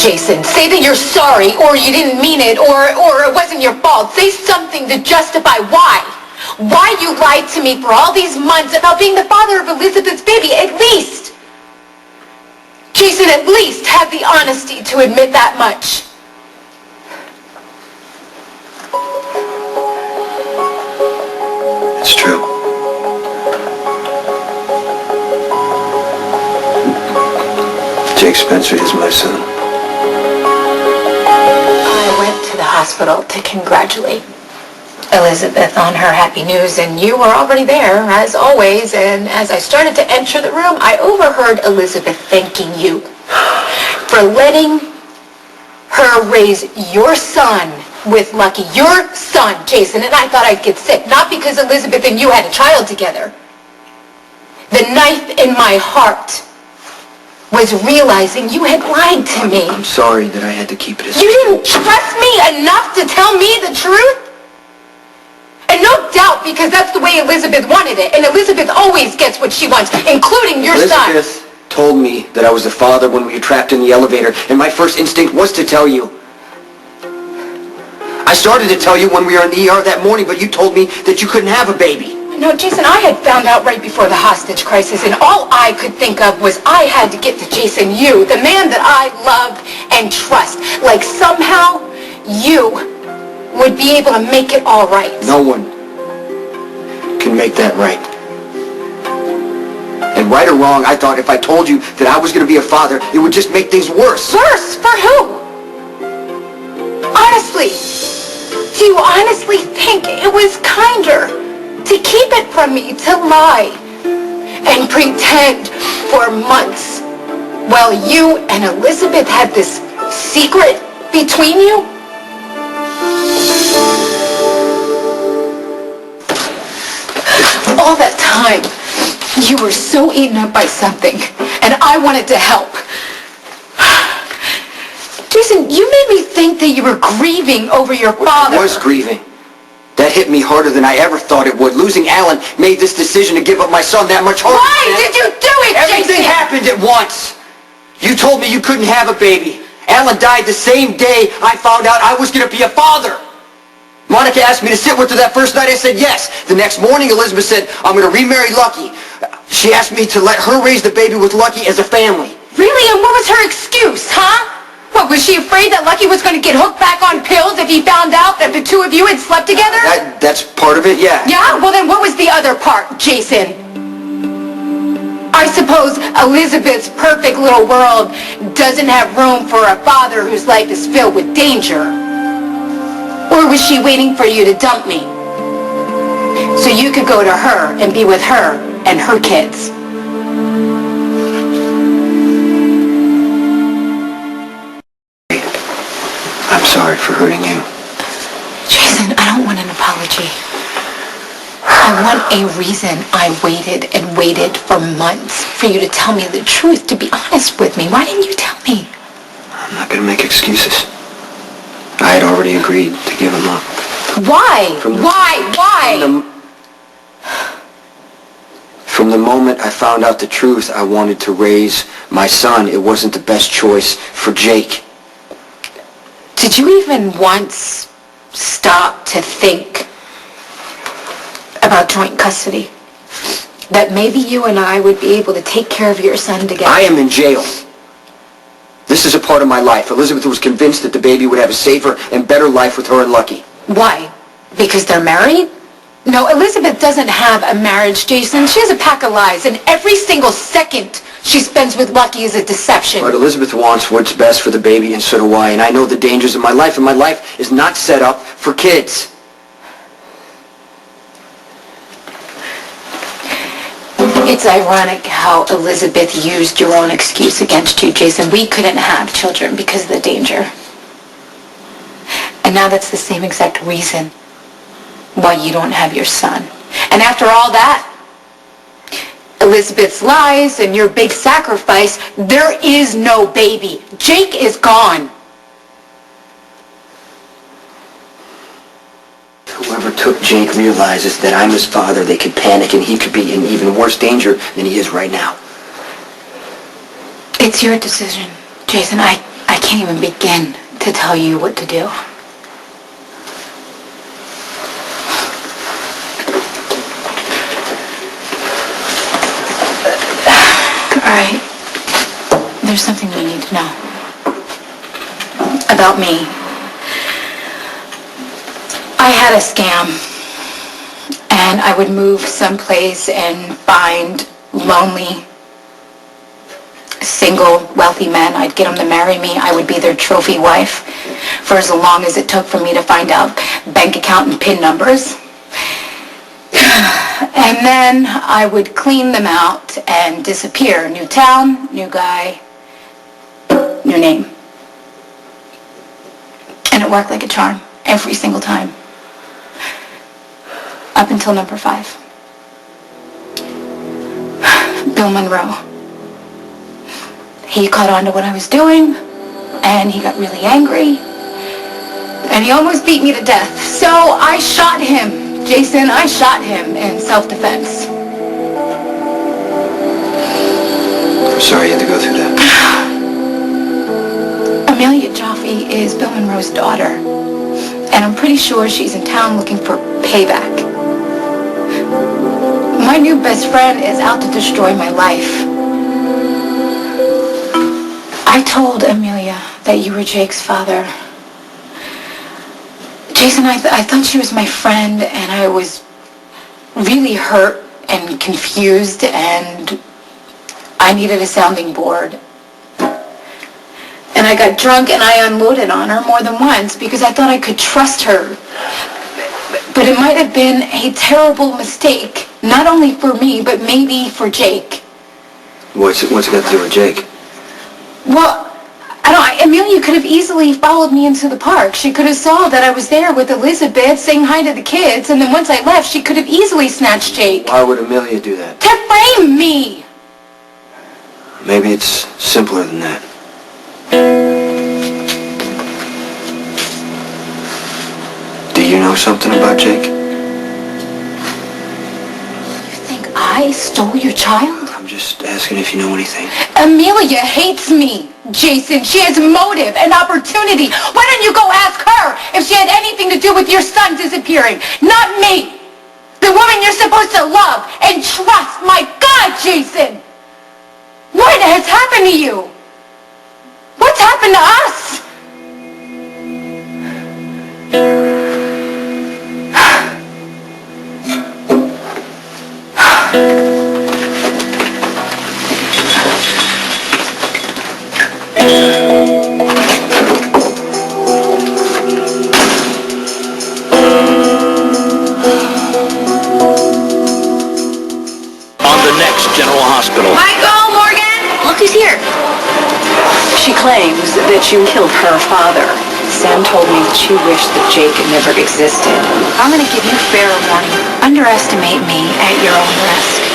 Jason. Say that you're sorry, or you didn't mean it, or it wasn't your fault. Say something to justify why. Why you lied to me for all these months about being the father of Elizabeth's baby, at least. Jason, at least have the honesty to admit that much. It's true. Jake Spencer is my son. I went to the hospital to congratulate Elizabeth on her happy news, and you were already there, as always, and as I started to enter the room, I overheard Elizabeth thanking you for letting her raise your son with Lucky. Your son, Jason, and I thought I'd get sick, not because Elizabeth and you had a child together. The knife in my heart was realizing you had lied to me. I'm sorry that I had to keep it a You secret. didn't trust me enough to tell me the truth? And no doubt, because that's the way Elizabeth wanted it. And Elizabeth always gets what she wants, including your son. Elizabeth told me that I was the father when we were trapped in the elevator, and my first instinct was to tell you. I started to tell you when we were in the ER that morning, but you told me that you couldn't have a baby. No, Jason, I had found out right before the hostage crisis, and all I could think of was I had to get to Jason, you, the man that I love and trust. Like somehow you would be able to make it all right. No one can make that right. And right or wrong, I thought if I told you that I was going to be a father, it would just make things worse. Worse? For who? Honestly, do you honestly think it was kinder to keep it from me, to lie and pretend for months while you and Elizabeth had this secret between you? All that time, you were so eaten up by something, and I wanted to help. Jason, you made me think that you were grieving over your father. I was grieving. That hit me harder than I ever thought it would. Losing Alan made this decision to give up my son that much harder. Why did you do it, Everything Jason? happened at once. You told me you couldn't have a baby. Alan died the same day I found out I was going to be a father. Monica asked me to sit with her that first night. I said yes. The next morning, Elizabeth said, I'm going to remarry Lucky. She asked me to let her raise the baby with Lucky as a family. Really? And what was her excuse, huh? What, was she afraid that Lucky was going to get hooked back on pills if he found out that the two of you had slept together? That's part of it, yeah. Yeah? Well, then what was the other part, Jason? I suppose Elizabeth's perfect little world doesn't have room for a father whose life is filled with danger. Or was she waiting for you to dump me so you could go to her and be with her and her kids? I'm sorry for hurting you. Jason, I don't want an apology. I want a reason I waited and waited for months for you to tell me the truth, to be honest with me. Why didn't you tell me? I'm not going to make excuses. I had already agreed to give him up. Why? Why? From the moment I found out the truth, I wanted to raise my son. It wasn't the best choice for Jake. Did you even once stop to think about joint custody? That maybe you and I would be able to take care of your son together? I am in jail. This is a part of my life. Elizabeth was convinced that the baby would have a safer and better life with her and Lucky. Why? Because they're married? No, Elizabeth doesn't have a marriage, Jason. She has a pack of lies, and every single second she spends with Lucky is a deception. But Elizabeth wants what's best for the baby, and so do I. And I know the dangers of my life, and my life is not set up for kids. It's ironic how Elizabeth used your own excuse against you, Jason. We couldn't have children because of the danger. And now that's the same exact reason why you don't have your son. And after all that, Elizabeth's lies and your big sacrifice, there is no baby. Jake is gone. Whoever took Jake realizes that I'm his father. They could panic, and he could be in even worse danger than he is right now. It's your decision, Jason. I I can't even begin to tell you what to do. All right. There's something you need to know. About me. I had a scam. And I would move someplace and find lonely, single, wealthy men. I'd get them to marry me. I would be their trophy wife for as long as it took for me to find out bank account and PIN numbers. And then I would clean them out and disappear. New town, new guy, new name. And it worked like a charm every single time. Up until number 5. Bill Monroe. He caught on to what I was doing, and he got really angry, and he almost beat me to death. So I shot him. Jason, I shot him in self-defense. I'm sorry you had to go through that. Amelia Jaffe is Bill Monroe's daughter, and I'm pretty sure she's in town looking for payback. My new best friend is out to destroy my life. I told Amelia that you were Jake's father. Jason, I thought she was my friend, and I was really hurt and confused, and I needed a sounding board. And I got drunk and I unloaded on her more than once because I thought I could trust her. But it might have been a terrible mistake, not only for me, but maybe for Jake. What's it got to do with Jake? Well, Amelia could have easily followed me into the park. She could have saw that I was there with Elizabeth saying hi to the kids, and then once I left, she could have easily snatched Jake. Why would Amelia do that? To frame me! Maybe it's simpler than that. Do you know something about Jake? You think I stole your child? I'm just asking if you know anything. Amelia hates me, Jason. She has motive and opportunity. Why don't you go ask her if she had anything to do with your son disappearing? Not me. The woman you're supposed to love and trust. My God, Jason! What has happened to you? What's happened to us? She claims that you killed her father. Sam told me that she wished that Jake never existed. I'm going to give you fair warning. Underestimate me at your own risk.